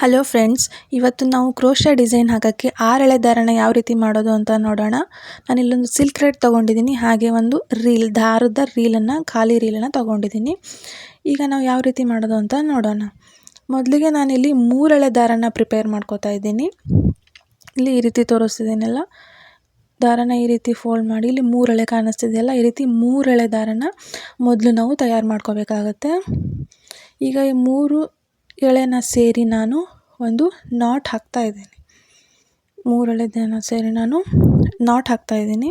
Hello friends, ಇವತ್ತು ನಾವು crochet design ಹಾಕೋಕ್ಕೆ 6 ಎಳೆ ದಾರನ ಯಾವ ರೀತಿ ಮಾಡೋದು ಅಂತ ನೋಡೋಣ. ನಾನು ಇಲ್ಲೊಂದು ಸಿಲ್ಕ್ ಥ್ರೆಡ್ ತೊಗೊಂಡಿದ್ದೀನಿ, ಹಾಗೆ ಒಂದು ದಾರದ ರೀಲನ್ನು, ಖಾಲಿ ರೀಲನ್ನು ತೊಗೊಂಡಿದ್ದೀನಿ. ಈಗ ನಾವು ಯಾವ ರೀತಿ ಮಾಡೋದು ಅಂತ ನೋಡೋಣ. ಮೊದಲಿಗೆ ನಾನಿಲ್ಲಿ 3 ಎಳೆ ದಾರನ ಪ್ರಿಪೇರ್ ಮಾಡ್ಕೋತಾ ಇದ್ದೀನಿ. ಇಲ್ಲಿ ಈ ರೀತಿ ತೋರಿಸ್ತಿದ್ದೀನಲ್ಲ, ದಾರನ ಈ ರೀತಿ ಫೋಲ್ಡ್ ಮಾಡಿ ಇಲ್ಲಿ 3 ಎಳೆ ಕಾಣಿಸ್ತಿದೆಯಲ್ಲ, ಈ ರೀತಿ 3 ಎಳೆ ದಾರನ ಮೊದಲು ನಾವು ತಯಾರು ಮಾಡ್ಕೋಬೇಕಾಗತ್ತೆ. ಈಗ ಈ 3 ಎಳೆನ ಸೇರಿ ನಾನು ಒಂದು ನಾಟ್ ಹಾಕ್ತಾ ಇದ್ದೀನಿ. 3 ಎಳೆನ ಸೇರಿ ನಾನು ನಾಟ್ ಹಾಕ್ತಾ ಇದ್ದೀನಿ.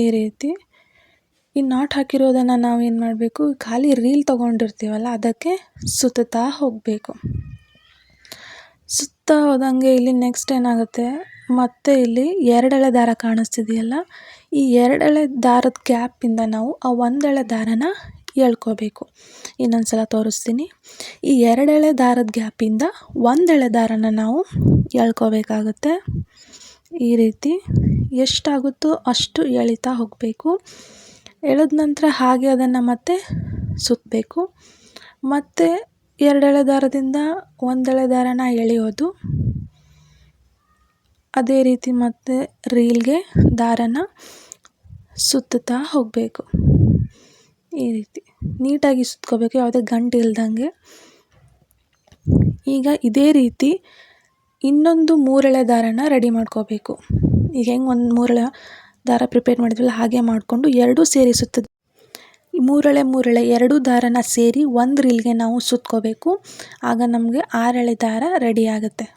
ಈ ರೀತಿ ಈ ನಾಟ್ ಹಾಕಿರೋದನ್ನು ನಾವು ಏನು ಮಾಡಬೇಕು, ಖಾಲಿ ರೀಲ್ ತೊಗೊಂಡಿರ್ತೀವಲ್ಲ ಅದಕ್ಕೆ ಸುತ್ತಾ ಹೋಗಬೇಕು. ಸುತ್ತಾ ಹೋದಂಗೆ ಇಲ್ಲಿ ನೆಕ್ಸ್ಟ್ ಏನಾಗುತ್ತೆ, ಮತ್ತೆ ಇಲ್ಲಿ 2 ಎಳೆ ದಾರ ಕಾಣಿಸ್ತಿದೆಯಲ್ಲ, ಈ 2 ಎಳೆ ದಾರದ ಗ್ಯಾಪಿಂದ ನಾವು ಆ 1 ಎಳೆ ದಾರನ ಎಳ್ಕೋಬೇಕು. ಇನ್ನೊಂದು ಸಲ ತೋರಿಸ್ತೀನಿ. ಈ 2 ಎಳೆ ದಾರದ ಗ್ಯಾಪಿಂದ 1 ಎಳೆ ದಾರನ ನಾವು ಎಳ್ಕೋಬೇಕಾಗುತ್ತೆ. ಈ ರೀತಿ ಎಷ್ಟಾಗುತ್ತೋ ಅಷ್ಟು ಎಳಿತಾ ಹೋಗಬೇಕು. ಎಳೆದ ನಂತರ ಹಾಗೆ ಅದನ್ನು ಮತ್ತೆ ಸುತ್ತಬೇಕು. ಮತ್ತು 2 ಎಳೆ ದಾರದಿಂದ 1 ಎಳೆ ದಾರನ ಎಳೆಯೋದು. ಅದೇ ರೀತಿ ಮತ್ತೆ ರೀಲ್ಗೆ ದಾರನ ಸುತ್ತುತ್ತಾ ಹೋಗಬೇಕು. ಈ ರೀತಿ ನೀಟಾಗಿ ಸುತ್ಕೋಬೇಕು, ಯಾವುದೇ ಗಂಟು ಇಲ್ದಂಗೆ. ಈಗ ಇದೇ ರೀತಿ ಇನ್ನೊಂದು 3 ಎಳೆ ದಾರನ ರೆಡಿ ಮಾಡ್ಕೋಬೇಕು. ಈಗ ಹೆಂಗೆ ಒಂದು 3 ಎಳೆ ದಾರ ಪ್ರಿಪೇರ್ ಮಾಡಿದ್ವಲ್ಲ ಹಾಗೆ ಮಾಡಿಕೊಂಡು ಎರಡೂ ಸೇರಿ ಸುತ್ತ 3 ಎಳೆ ಎರಡೂ ದಾರನ ಸೇರಿ ಒಂದು ರೀಲ್ಗೆ ನಾವು ಸುತ್ಕೋಬೇಕು. ಆಗ ನಮಗೆ 6 ಎಳೆ ದಾರ ರೆಡಿ ಆಗುತ್ತೆ.